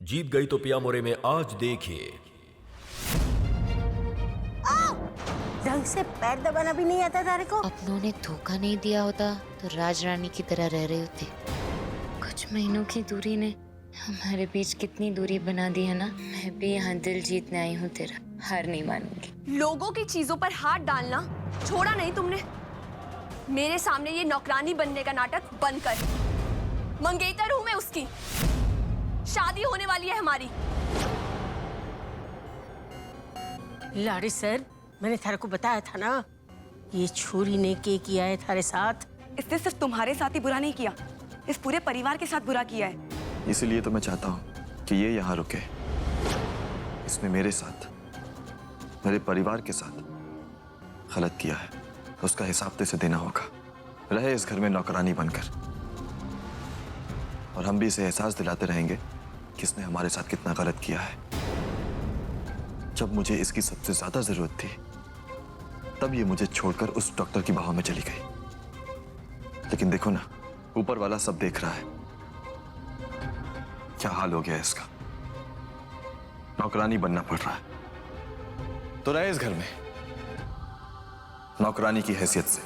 जीत गई तो पिया मोरे में आज देखिए। ढंग से पैर दबाना भी नहीं आता तारे को। अपनों ने धोखा नहीं दिया होता तो राजरानी की तरह रह रहे होते। कुछ महीनों की दूरी ने हमारे बीच कितनी दूरी बना दी है ना। मैं भी यहाँ दिल जीतने आई हूँ तेरा, हार नहीं मानूंगी। लोगों की चीजों पर हाथ डालना छोड़ा नहीं तुमने। मेरे सामने ये नौकरानी बनने का नाटक बंद कर। मंगेतर हूं मैं उसकी, शादी होने वाली है हमारी। लाड़ी सर, मैंने थारे को बताया था ना, ये छुरी ने के किया है थारे साथ। इसने सिर्फ तुम्हारे साथ ही बुरा नहीं किया, इस पूरे परिवार के साथ बुरा किया है। इसीलिए तो मैं चाहता हूँ कि ये यहाँ रुके। इसने मेरे साथ, मेरे परिवार के साथ गलत किया है, उसका हिसाब तो इसे देना होगा। रहे इस घर में नौकरानी बनकर, और हम भी इसे एहसास दिलाते रहेंगे कि इसने हमारे साथ कितना गलत किया है। जब मुझे इसकी सबसे ज्यादा जरूरत थी, तब ये मुझे छोड़कर उस डॉक्टर की बाहों में चली गई। लेकिन देखो ना, ऊपर वाला सब देख रहा है, क्या हाल हो गया है इसका। नौकरानी बनना पड़ रहा है, तो रहे इस घर में नौकरानी की हैसियत से।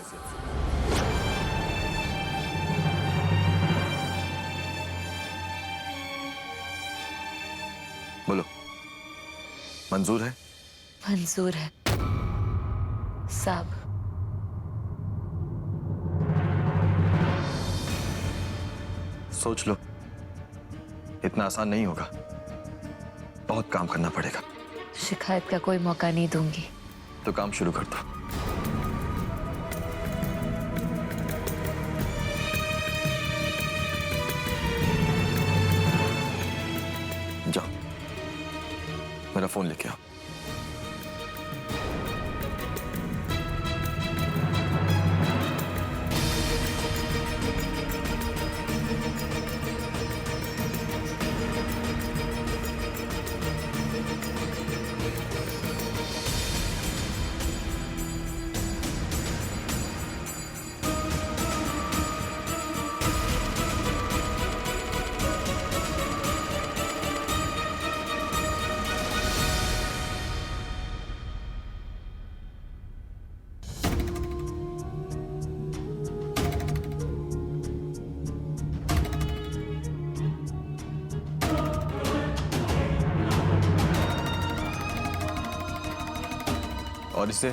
बोलो, मंजूर है? मंजूर है साहब। सोच लो, इतना आसान नहीं होगा, बहुत काम करना पड़ेगा। शिकायत का कोई मौका नहीं दूंगी। तो काम शुरू कर दो। जाओ, मेरा फोन लेके आओ। और इसे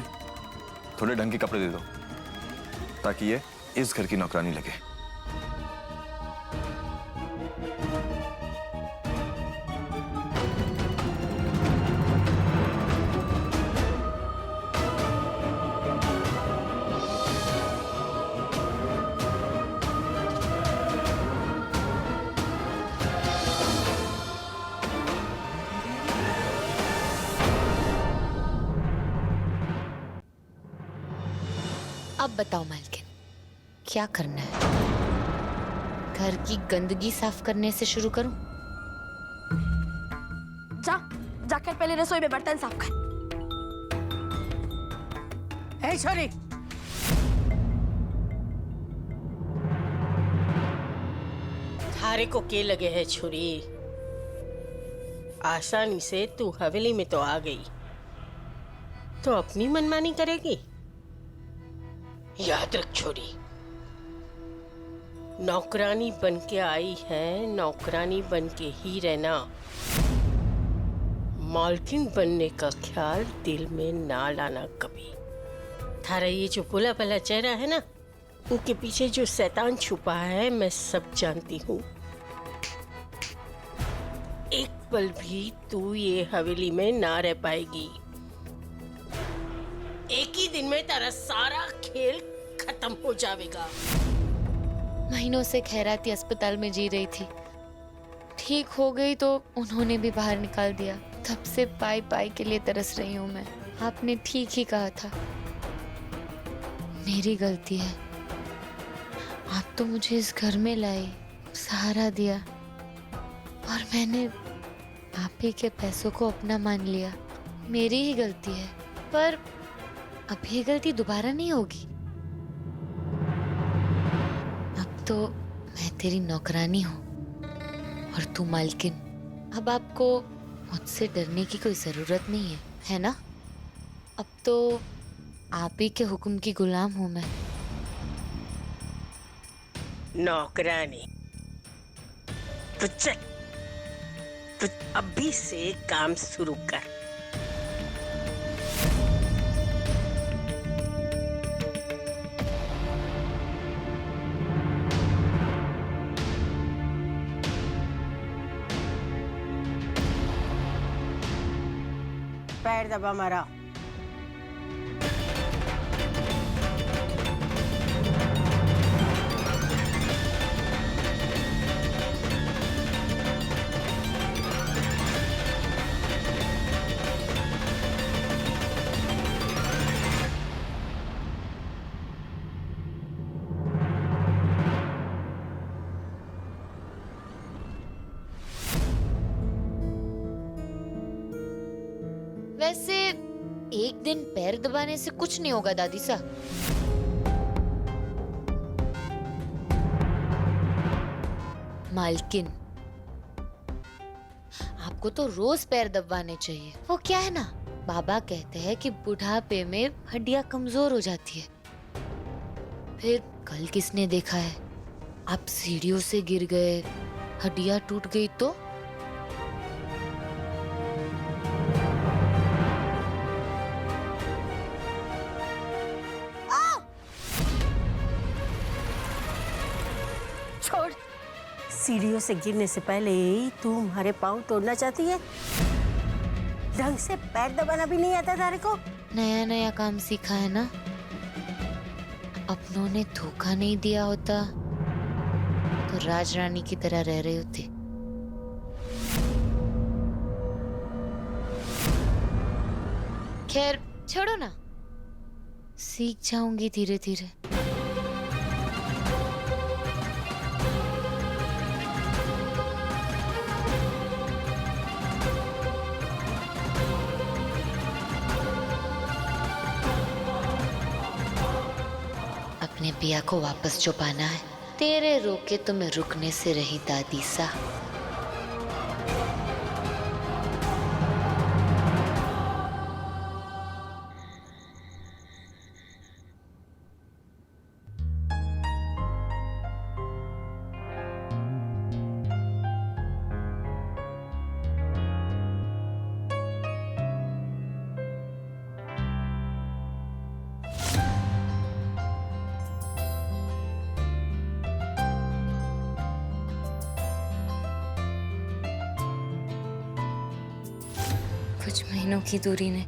थोड़े ढंग के कपड़े दे दो, ताकि ये इस घर की नौकरानी लगे। अब बताओ मालकिन, क्या करना है? घर की गंदगी साफ करने से शुरू करूं? जाकर पहले रसोई में बर्तन साफ कर। ए छोरी, थारे को के लगे है छुरी? आसानी से तू हवेली में तो आ गई, तो अपनी मनमानी करेगी? याद रख छोरी, नौकरानी बन के आई है, नौकरानी बन के ही रहना। मालकिन बनने का ख्याल दिल में ना लाना कभी। थारा ये जो भोला भला चेहरा है ना, उनके पीछे जो शैतान छुपा है, मैं सब जानती हूँ। एक पल भी तू ये हवेली में ना रह पाएगी। एक ही दिन में तेरा सारा खेल खत्म हो जाएगा। महीनों से खैराती अस्पताल में जी रही थी, ठीक हो गई तो उन्होंने भी बाहर निकाल दिया। तब से पाई पाई के लिए तरस रही हूँ मैं। आपने ठीक ही कहा था, मेरी गलती है। आप तो मुझे इस घर में लाए, सहारा दिया, और मैंने आप ही के पैसों को अपना मान लिया। मेरी ही गलती है, पर अब ये गलती दोबारा नहीं होगी। अब तो मैं तेरी नौकरानी हूँ और तू मालकिन। अब आपको मुझसे डरने की कोई जरूरत नहीं है, है ना? अब तो आप ही के हुक्म की गुलाम हूं मैं। नौकरानी, तो चल, तो अभी से काम शुरू कर। पैर दबा मारा। वैसे एक दिन पैर दबाने से कुछ नहीं होगा दादी सा। मालकिन, आपको तो रोज पैर दबाने चाहिए। वो क्या है ना, बाबा कहते हैं कि बुढ़ापे में हड्डियां कमजोर हो जाती है। फिर कल किसने देखा है, आप सीढ़ियों से गिर गए, हड्डियां टूट गई तो? छोड़, सीढ़ियों से गिरने से पहले ही तुम्हारे पाँव तोड़ना चाहती है? ढंग से पैर दबाना भी नहीं आता तारे को? नया नया काम सीखा है ना। अपनों ने धोखा नहीं दिया होता तो राजरानी की तरह रह रहे होते। खैर छोड़ो ना, सीख जाऊंगी धीरे धीरे। अपने पिया को वापस छुपाना है। तेरे रोके तो मैं रुकने से रही दादी सा। कुछ महीनों की दूरी ने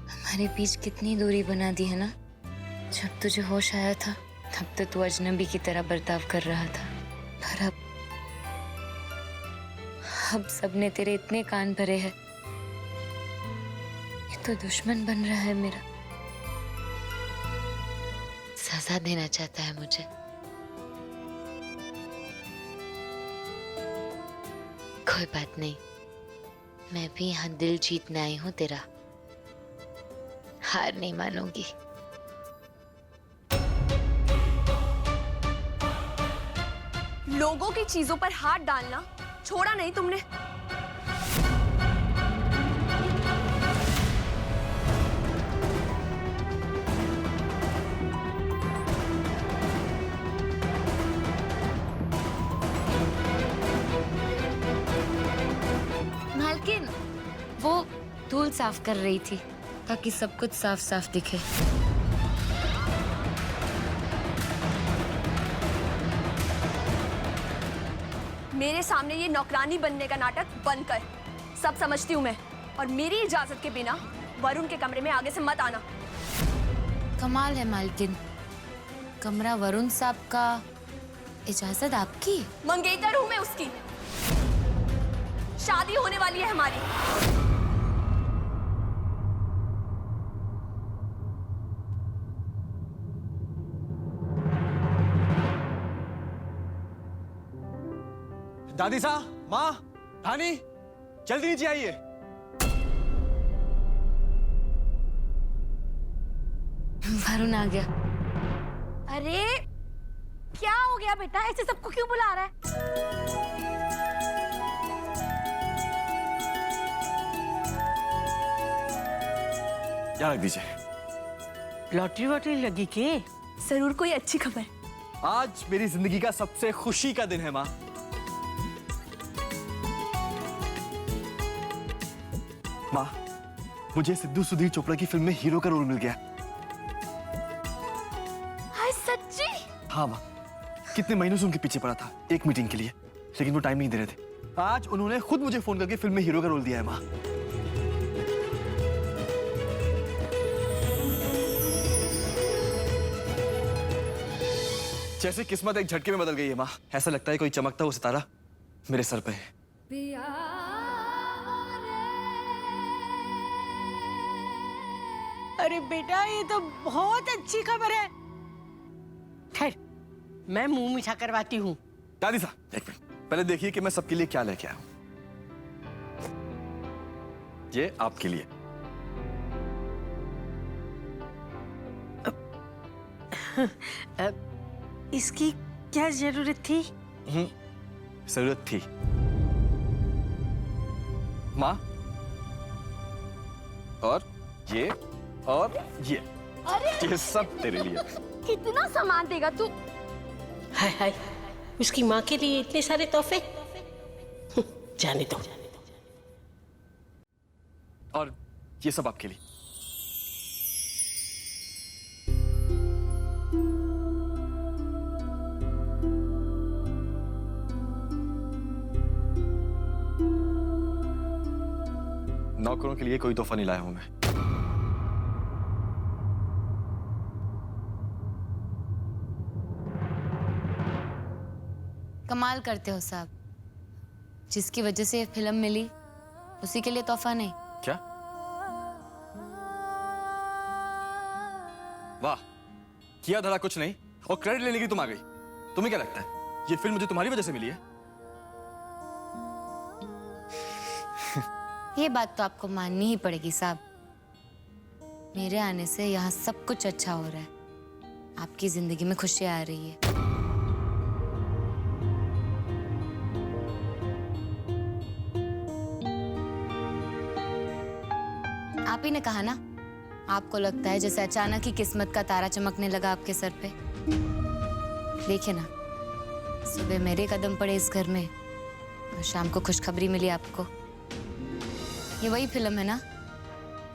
हमारे बीच कितनी दूरी बना दी है ना। जब तुझे होश आया था तब तो तू अजनबी की तरह बर्ताव कर रहा था, पर अब सबने तेरे इतने कान भरे हैं, ये तो दुश्मन बन रहा है मेरा। सजा देना चाहता है मुझे। कोई बात नहीं, मैं भी यहाँ दिल जीतने आई हूँ तेरा। हार नहीं मानूंगी। लोगों की चीजों पर हाथ डालना छोड़ा नहीं तुमने। मालकिन, वो धूल साफ कर रही थी ताकि सब कुछ साफ साफ दिखे। मेरे सामने ये नौकरानी बनने का नाटक बंद कर। सब समझती हूँ मैं, और मेरी इजाजत के बिना वरुण के कमरे में आगे से मत आना। कमाल है मालकिन, कमरा वरुण साहब का, इजाजत आपकी? मंगेतर हूँ मैं उसकी। शादी होने वाली है हमारी। दादी सा, माँ, रानी, जल्दी नीचे आइए। वरुण आ गया। अरे क्या हो गया बेटा, ऐसे सबको क्यों बुला रहा है? यहाँ रख दीजिए। लॉटरी वॉटरी लगी के? जरूर कोई अच्छी खबर। आज मेरी जिंदगी का सबसे खुशी का दिन है माँ। माँ, मुझे सिद्धू सुधीर चोपड़ा की फिल्म में हीरो का रोल मिल गया। हाय सच्ची? हाँ माँ, कितने महीनों से उनके पीछे पड़ा था एक मीटिंग के लिए, लेकिन वो टाइम नहीं दे रहे थे। आज उन्होंने खुद मुझे फोन करके फिल्म में हीरो का रोल दिया है माँ। जैसे किस्मत एक झटके में बदल गई है माँ। ऐसा लगता है कोई चमकता हुआ सितारा मेरे सर पे है। अरे बेटा, ये तो बहुत अच्छी खबर है। ठहर, मैं मुंह मीठा करवाती हूँ। दादी साहब एक मिनट, पहले देखिए कि मैं सबके लिए क्या लेके आया हूँ। ये आपके लिए। इसकी क्या जरूरत थी? जरूरत थी माँ। और ये ये सब तेरे लिए। कितना सामान देगा तू? हाय हाय, उसकी माँ के लिए इतने सारे तोहफे। जाने दो। और ये सब आपके लिए। नौकरों के लिए कोई तोहफा नहीं लाया हूं मैं। कमाल करते हो साहब, जिसकी वजह से ये फिल्म मिली उसी के लिए तोहफा नहीं। क्या? वाह, किया धड़ा कुछ नहीं और क्रेडिट लेने की तुम आ गई। तुम्हें क्या लगता है ये फिल्म मुझे तुम्हारी वजह से मिली है? ये बात तो आपको माननी ही पड़ेगी साहब। मेरे आने से यहाँ सब कुछ अच्छा हो रहा है, आपकी जिंदगी में खुशियाँ आ रही है। आप ही ने कहा ना, आपको लगता है जैसे अचानक ही किस्मत का तारा चमकने लगा आपके सर पे। देखिए ना, सुबह मेरे कदम पड़े इस घर में और शाम को खुशखबरी मिली आपको। ये वही फिल्म है ना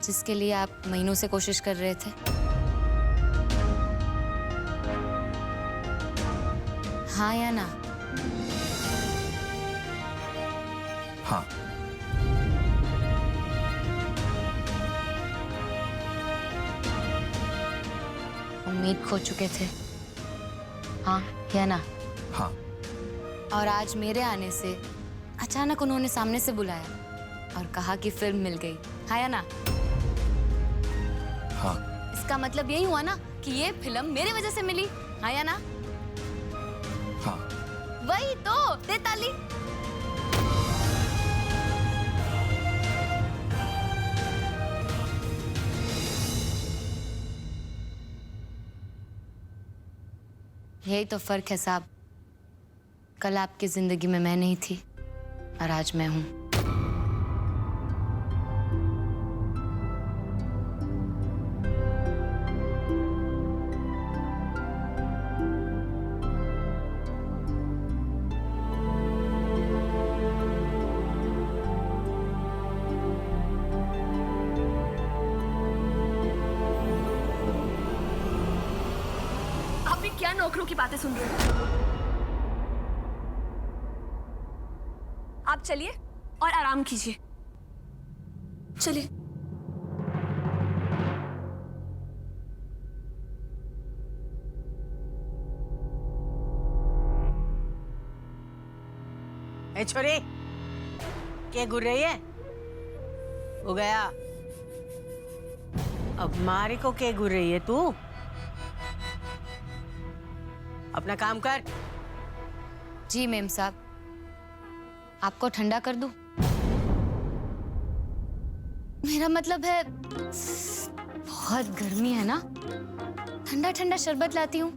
जिसके लिए आप महीनों से कोशिश कर रहे थे? हाँ या ना? हाँ। उम्मीद खो चुके थे, हाँ या ना? हाँ। और आज मेरे आने से अचानक उन्होंने सामने से बुलाया और कहा कि फिल्म मिल गई, हाँ या ना? हाँ। इसका मतलब यही हुआ ना कि ये फिल्म मेरे वजह से मिली, हाँ या ना? हाँ। वही तो, दे ताली। यही तो फर्क है साहब। कल आपकी जिंदगी में मैं नहीं थी और आज मैं हूं। आप भी क्या नौकरों की बातें सुन रहे हो? आप चलिए और आराम कीजिए। चलिए। ए छोरे, क्या घूर रही है? हो गया। अब मारे को क्या घूर रही है तू? अपना काम कर। जी मेम साहब, आपको ठंडा कर दूं? मेरा मतलब है, बहुत गर्मी है ना, ठंडा ठंडा शरबत लाती हूँ।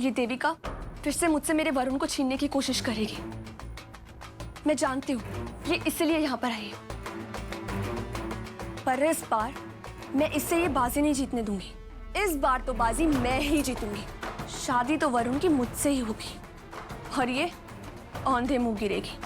ये देविका फिर से मुझसे मेरे वरुण को छीनने की कोशिश करेगी। मैं जानती हूँ ये इसलिए यहाँ पर आई है, पर इस बार मैं इससे ये बाजी नहीं जीतने दूंगी। इस बार तो बाजी मैं ही जीतूंगी। शादी तो वरुण की मुझसे ही होगी और ये औंधे मुंह गिरेगी।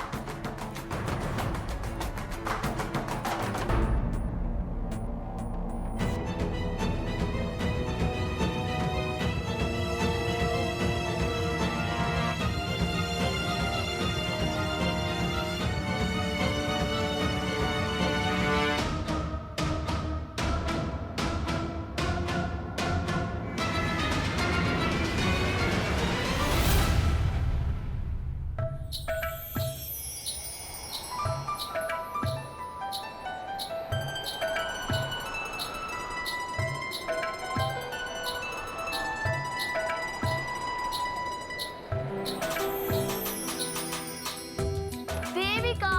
देविका,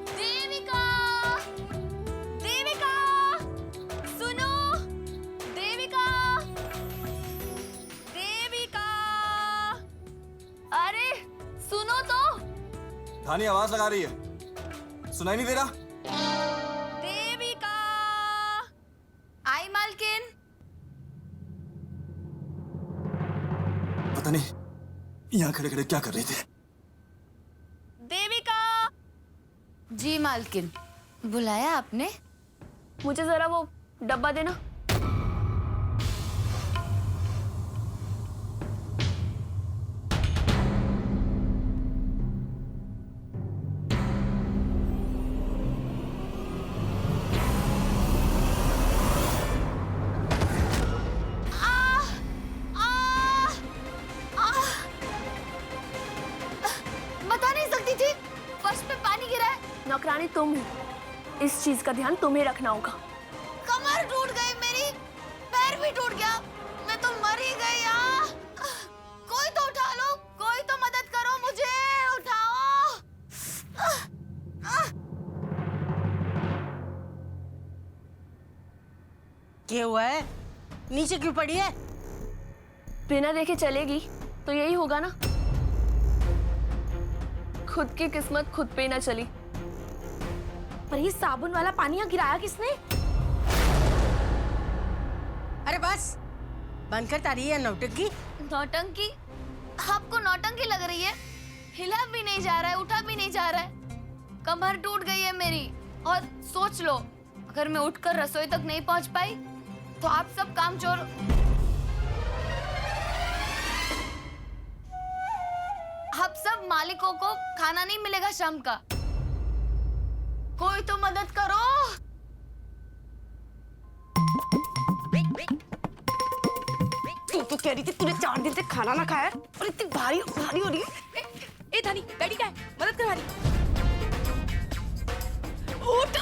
देविका, देविका, सुनो, देविका, देविका, अरे सुनो तो। धानी आवाज लगा रही है, सुनाई नहीं दे रहा? देविका, आई मालकिन। पता नहीं यहाँ खड़े खड़े क्या कर रही थी। देविका, जी मालकिन, बुलाया आपने? मुझे जरा वो डब्बा देना। बता नहीं सकती थी, फर्श पे पानी गिरा है। नौकरानी तुम हो, इस चीज का ध्यान तुम्हें रखना होगा। कमर टूट गई मेरी, पैर भी टूट गया, मैं तो मर ही गई यार। कोई तो उठा लो, कोई तो मदद करो, मुझे उठाओ। क्या हुआ है? नीचे क्यों पड़ी है? बिना देखे चलेगी तो यही होगा ना। खुद की किस्मत खुद पे ना चली। पर ये साबुन वाला पानी यहाँ गिराया किसने? अरे बस बंद कर तारी है नौटंकी। नौटंकी? आपको नौटंकी लग रही है? हिला भी नहीं जा रहा है, उठा भी नहीं जा रहा है, कमर टूट गई है मेरी। और सोच लो, अगर मैं उठकर रसोई तक नहीं पहुंच पाई तो आप सब कामचोर। आप सब मालिकों को खाना नहीं मिलेगा शाम का। कोई तो मदद करो। तू तो कह रही थी तूने 4 दिन से खाना ना खाया और इतनी भारी भारी हो रही है। ए धानी, डैडी क्या है? मदद कर भारी। उठ।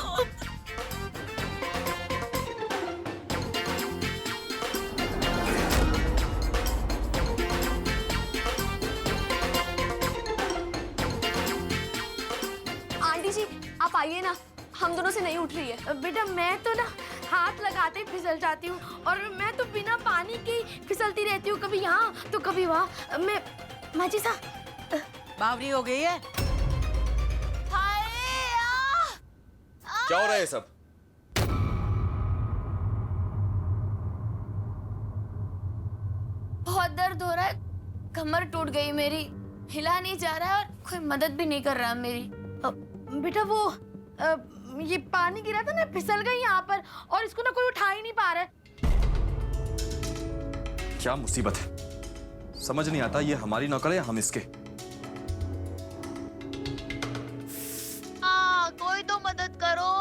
आंटी जी आप आइए ना, हम दोनों से नहीं उठ रही है। बेटा मैं तो ना हाथ लगाते ही फिसल जाती हूँ और मैं तो बिना पानी के फिसलती रहती हूँ, कभी यहाँ तो कभी वहाँ। मैं माजी सा बावरी हो गई है। क्या हो रहा है ये सब? बहुत दर्द हो रहा है, कमर टूट गई मेरी, हिला नहीं जा रहा है और कोई मदद भी नहीं कर रहा मेरी। बेटा वो ये पानी गिरा था ना, फिसल गई यहाँ पर और इसको ना कोई उठा ही नहीं पा रहा है। क्या मुसीबत है, समझ नहीं आता। ये हमारी नौकर है या हम इसके? कोई तो मदद करो।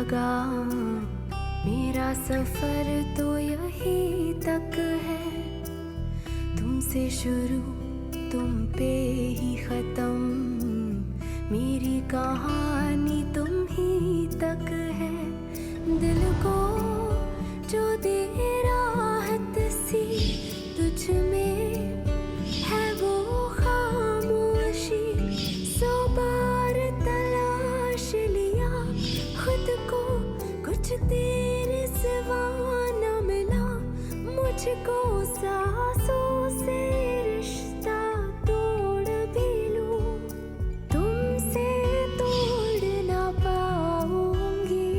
लगा मेरा सफर तो यही तक है, तुमसे शुरू तुम पे ही खत्म, मेरी कहानी तुम ही तक है। दिल को जो दे राहत सी तुझ में है वो खामोशी, 100 बार तलाश लिया खुद को, कुछ तेरे सिवा न मिला मुझको, सांसों से रिश्ता तोड़ भी लूं, तुमसे तोड़ ना पाऊंगी।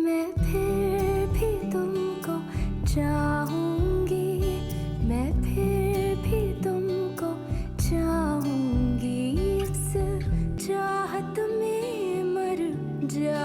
मैं फिर भी तुमको चाहूंगी, मैं फिर भी तुमको चाहूंगी, इस चाहत में मर जा